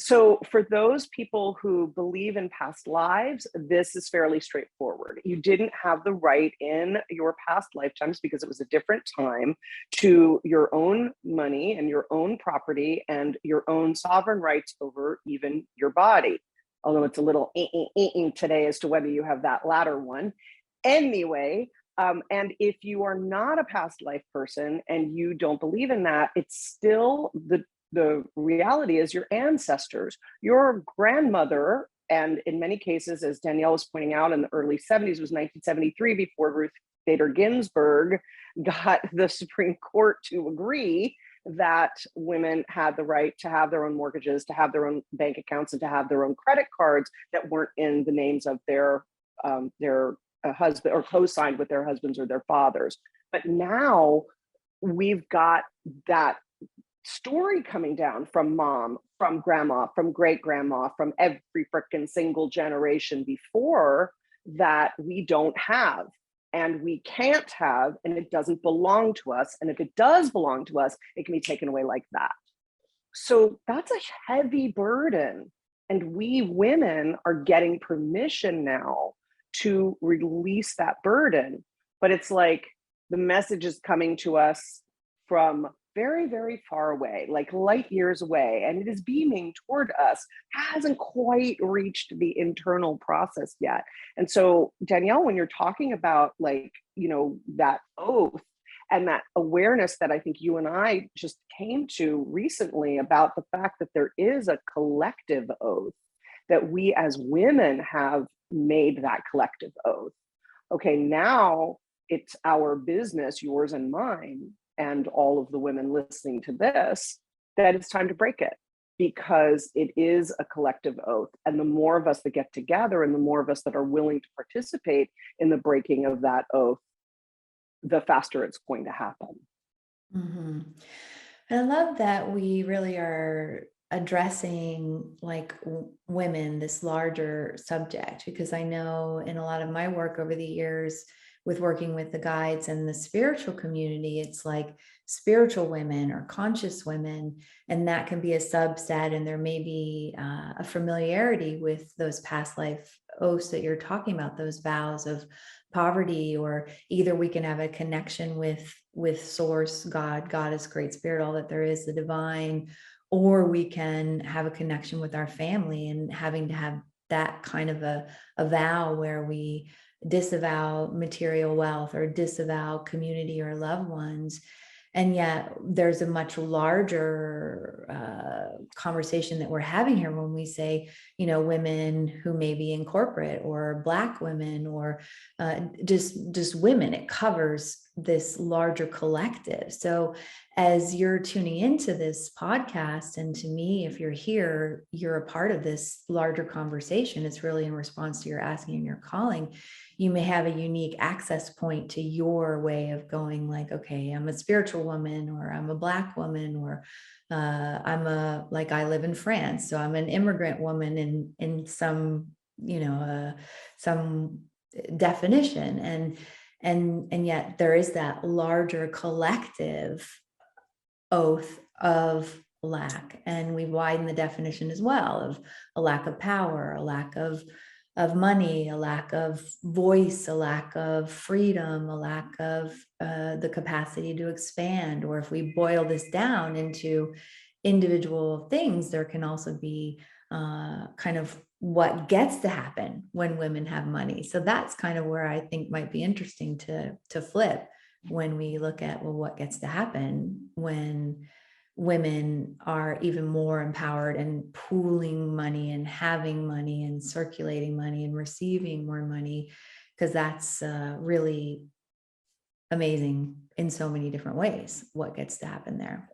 So, for those people who believe in past lives, this is fairly straightforward. You didn't have the right in your past lifetimes because it was a different time to your own money and your own property and your own sovereign rights over even your body. Although it's a little today as to whether you have that latter one. Anyway, and if you are not a past life person and you don't believe in that, it's still the reality is your ancestors, your grandmother, and in many cases, as Danielle was pointing out, in the early 70s, was 1973 before Ruth Bader Ginsburg got the Supreme Court to agree that women had the right to have their own mortgages, to have their own bank accounts, and to have their own credit cards that weren't in the names of their husband or co-signed with their husbands or their fathers. But now we've got that story coming down from mom, from grandma, from great grandma, from every frickin' single generation before that we don't have and we can't have, and it doesn't belong to us. And if it does belong to us, it can be taken away like that. So that's a heavy burden. And we women are getting permission now to release that burden. But it's like the message is coming to us from very, very far away, like light years away, and it is beaming toward us, hasn't quite reached the internal process yet. And so, Danielle, when you're talking about like, that oath and that awareness that I think you and I just came to recently about the fact that there is a collective oath, that we as women have made that collective oath. Okay, now it's our business, yours and mine, and all of the women listening to this, that it's time to break it, because it is a collective oath. And the more of us that get together and the more of us that are willing to participate in the breaking of that oath, the faster it's going to happen. Mm-hmm. And I love that we really are addressing like women, this larger subject, because I know in a lot of my work over the years with working with the guides and the spiritual community, it's like spiritual women or conscious women, and that can be a subset. And there may be a familiarity with those past life oaths that you're talking about, those vows of poverty, or either we can have a connection with source, God is great spirit, all that there is, the divine, or we can have a connection with our family and having to have that kind of a vow where we disavow material wealth or disavow community or loved ones. And yet there's a much larger conversation that we're having here when we say, women who may be in corporate, or Black women, or just women. It covers this larger collective. So as you're tuning into this podcast, and to me, if you're here, you're a part of this larger conversation. It's really in response to your asking and your calling. You may have a unique access point to your way of going, like, okay, I'm a spiritual woman, or I'm a Black woman, or I live in France, so I'm an immigrant woman in some, some definition. And yet there is that larger collective oath of lack. And we widen the definition as well of a lack of power, a lack of money, a lack of voice, a lack of freedom, a lack of the capacity to expand. Or if we boil this down into individual things, there can also be kind of what gets to happen when women have money. So that's kind of where I think might be interesting to flip, when we look at, well, what gets to happen when women are even more empowered and pooling money and having money and circulating money and receiving more money, because that's really amazing in so many different ways, what gets to happen there.